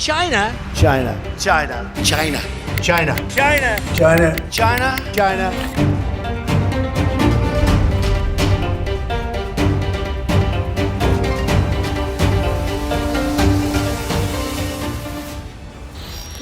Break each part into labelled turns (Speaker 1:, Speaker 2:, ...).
Speaker 1: China.
Speaker 2: China.
Speaker 1: China.
Speaker 2: China.
Speaker 1: China. China.
Speaker 2: China.
Speaker 1: China.
Speaker 2: China.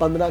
Speaker 2: 15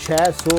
Speaker 2: 600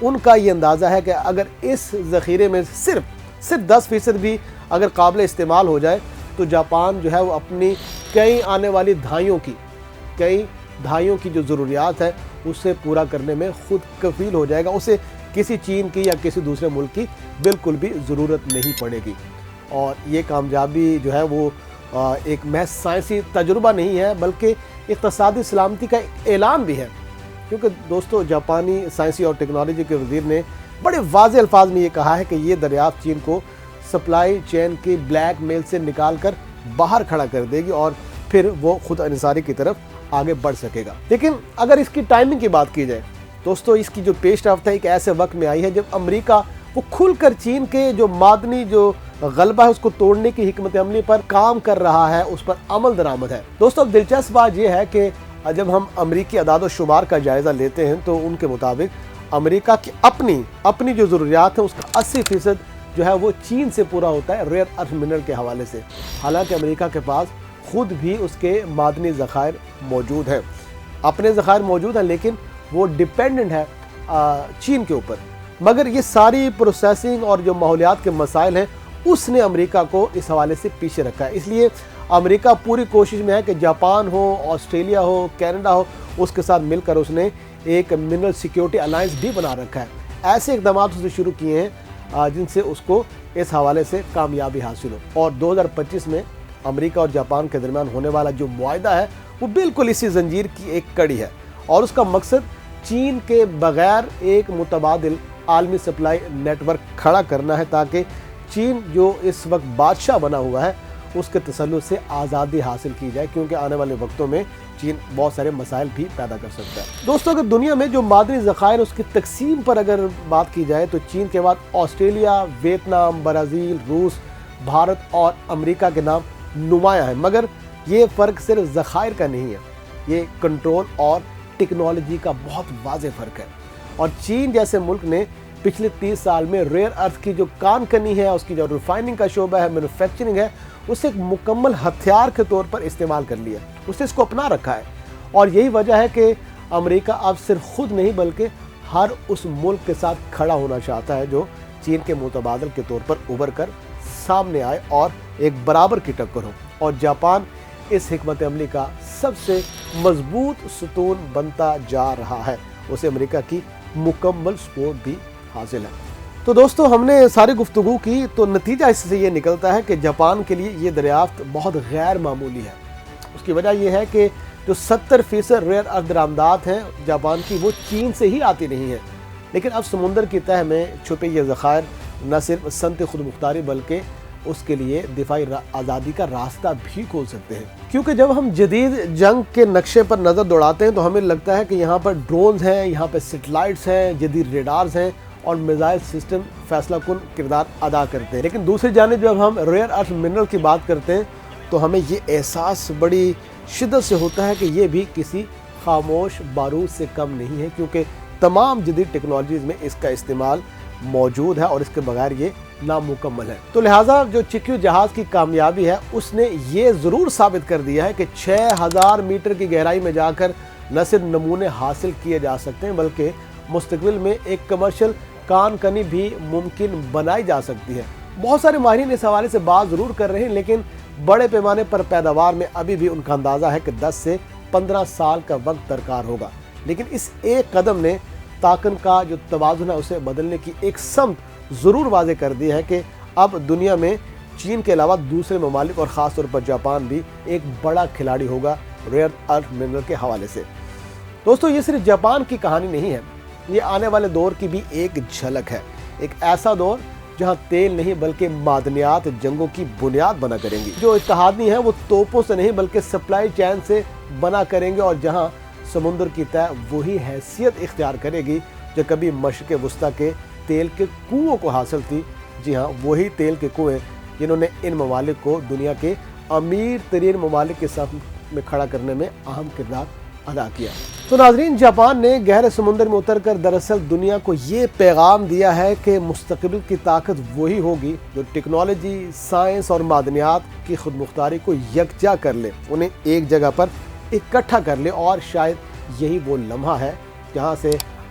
Speaker 2: ان کا یہ اندازہ ہے کہ اگر اس ذخیرے میں صرف 10% بھی اگر قابل استعمال ہو جائے تو جاپان جو ہے وہ اپنی کئی آنے والی دہائیوں کی جو ضروریات ہے اسے پورا کرنے میں خود کفیل ہو جائے گا. اسے کسی چین کی یا کسی دوسرے ملک کی بالکل بھی ضرورت نہیں پڑے گی. اور یہ کامیابی جو ہے وہ ایک محض سائنسی تجربہ نہیں ہے بلکہ اقتصادی سلامتی کا اعلان بھی ہے. کیونکہ دوستو جاپانی سائنسی اور ٹیکنالوجی کے وزیر نے بڑے واضح الفاظ میں یہ کہا ہے کہ یہ دریافت چین کو سپلائی چین کی بلیک میل سے نکال کر باہر کھڑا کر دے گی اور پھر وہ خود انحصاری کی طرف آگے بڑھ سکے گا. لیکن اگر اس کی ٹائمنگ کی بات کی جائے دوستو اس کی جو پیش رفت ہے ایک ایسے وقت میں آئی ہے جب امریکہ وہ کھل کر چین کے جو معدنی جو غلبہ ہے اس کو توڑنے کی حکمت عملی پر کام کر رہا ہے, اس پر عمل درآمد ہے. دوستو اب دلچسپ بات یہ ہے کہ جب ہم امریکی اعداد و شمار کا جائزہ لیتے ہیں تو ان کے مطابق امریکہ کی اپنی جو ضروریات ہیں اس کا 80% جو ہے وہ چین سے پورا ہوتا ہے ریئر ارتھ منرل کے حوالے سے. حالانکہ امریکہ کے پاس خود بھی اس کے معدنی ذخائر موجود ہیں, اپنے ذخائر موجود ہیں, لیکن وہ ڈیپینڈنٹ ہے چین کے اوپر. مگر یہ ساری پروسیسنگ اور جو ماحولیات کے مسائل ہیں اس نے امریکہ کو اس حوالے سے پیچھے رکھا ہے. اس لیے امریکہ پوری کوشش میں ہے کہ جاپان ہو, آسٹریلیا ہو, کینیڈا ہو, اس کے ساتھ مل کر اس نے ایک منرل سیکیورٹی الائنس بھی بنا رکھا ہے. ایسے اقدامات اس نے شروع کیے ہیں جن سے اس کو اس حوالے سے کامیابی حاصل ہو. اور 2025 میں امریکہ اور جاپان کے درمیان ہونے والا جو معاہدہ ہے وہ بالکل اسی زنجیر کی ایک کڑی ہے, اور اس کا مقصد چین کے بغیر ایک متبادل عالمی سپلائی نیٹ ورک کھڑا کرنا ہے تاکہ چین جو اس وقت بادشاہ بنا ہوا ہے اس کے تسلط سے آزادی حاصل کی جائے, کیونکہ آنے والے وقتوں میں چین بہت سارے مسائل بھی پیدا کر سکتا ہے. دوستوں اگر دنیا میں جو معدنی ذخائر اس کی تقسیم پر اگر بات کی جائے تو چین کے بعد آسٹریلیا, ویتنام, برازیل, روس, بھارت اور امریکہ کے نام نمایاں ہیں. مگر یہ فرق صرف ذخائر کا نہیں ہے, یہ کنٹرول اور ٹیکنالوجی کا بہت واضح فرق ہے. اور چین جیسے ملک نے پچھلے 30 سال میں ریئر ارتھ کی جو کان کنی ہے, اس کی جو ریفائننگ کا شعبہ ہے, مینوفیکچرنگ ہے, اسے ایک مکمل ہتھیار کے طور پر استعمال کر لیا, اس نے اس کو اپنا رکھا ہے. اور یہی وجہ ہے کہ امریکہ اب صرف خود نہیں بلکہ ہر اس ملک کے ساتھ کھڑا ہونا چاہتا ہے جو چین کے متبادل کے طور پر ابھر کر سامنے آئے اور ایک برابر کی ٹکر ہو. اور جاپان اس حکمت عملی کا سب سے مضبوط ستون بنتا جا رہا ہے, اسے امریکہ کی مکمل سپورٹ بھی حاصل ہے. تو دوستو ہم نے ساری گفتگو کی تو نتیجہ اس سے یہ نکلتا ہے کہ جاپان کے لیے یہ دریافت بہت غیر معمولی ہے. اس کی وجہ یہ ہے کہ جو 70% ریئر ارتھ درآمدات ہیں جاپان کی وہ چین سے ہی آتی نہیں ہیں, لیکن اب سمندر کی تہہ میں چھپے یہ ذخائر نہ صرف صنعت خود مختاری بلکہ اس کے لیے دفاعی آزادی کا راستہ بھی کھول سکتے ہیں. کیونکہ جب ہم جدید جنگ کے نقشے پر نظر دوڑاتے ہیں تو ہمیں لگتا ہے کہ یہاں پر ڈرونز ہیں, یہاں پہ سیٹلائٹس ہیں, جدید ریڈارز ہیں اور میزائل سسٹم فیصلہ کن کردار ادا کرتے ہیں. لیکن دوسری جانب جب ہم ریئر ارتھ منرل کی بات کرتے ہیں تو ہمیں یہ احساس بڑی شدت سے ہوتا ہے کہ یہ بھی کسی خاموش بارود سے کم نہیں ہے, کیونکہ تمام جدید ٹیکنالوجیز میں اس کا استعمال موجود ہے اور اس کے بغیر یہ نامکمل ہے. تو لہٰذا جو چکیو جہاز کی کامیابی ہے اس نے یہ ضرور ثابت کر دیا ہے کہ 6000 میٹر کی گہرائی میں جا کر نہ صرف نمونے حاصل کیے جا سکتے ہیں بلکہ مستقبل میں ایک کمرشل کان کنی بھی ممکن بنائی جا سکتی ہے. بہت سارے ماہرین اس حوالے سے بات ضرور کر رہے ہیں, لیکن بڑے پیمانے پر پیداوار میں ابھی بھی ان کا اندازہ ہے کہ 10 سے 15 سال کا وقت درکار ہوگا. لیکن اس ایک قدم نے طاقت کا جو توازن ہے اسے بدلنے کی ایک سمت ضرور واضح کر دی ہے کہ اب دنیا میں چین کے علاوہ دوسرے ممالک اور خاص طور پر جاپان بھی ایک بڑا کھلاڑی ہوگا ریئر ارتھ منرل کے حوالے سے. دوستو یہ صرف جاپان کی کہانی نہیں ہے, یہ آنے والے دور کی بھی ایک جھلک ہے. ایک ایسا دور جہاں تیل نہیں بلکہ معدنیات جنگوں کی بنیاد بنا کریں گی. جو اتحادی ہیں وہ توپوں سے نہیں بلکہ سپلائی چین سے بنا کریں گے, اور جہاں سمندر کی تہہ وہی حیثیت اختیار کرے گی جو کبھی مشرق وسطیٰ کے تیل کے کنووں کو حاصل تھی. جی ہاں, وہی تیل کے کنویں جنہوں نے ان ممالک کو دنیا کے امیر ترین ممالک کے ساتھ میں کھڑا کرنے میں اہم کردار ادا کیا. تو ناظرین, جاپان نے گہرے سمندر میں اتر کر دراصل دنیا کو یہ پیغام دیا ہے کہ مستقبل کی طاقت وہی ہوگی جو ٹیکنالوجی, سائنس اور معدنیات کی خود مختاری کو یکجا کر لے, انہیں ایک جگہ پر اکٹھا کر لے. اور شاید یہی وہ لمحہ ہے جہاں سے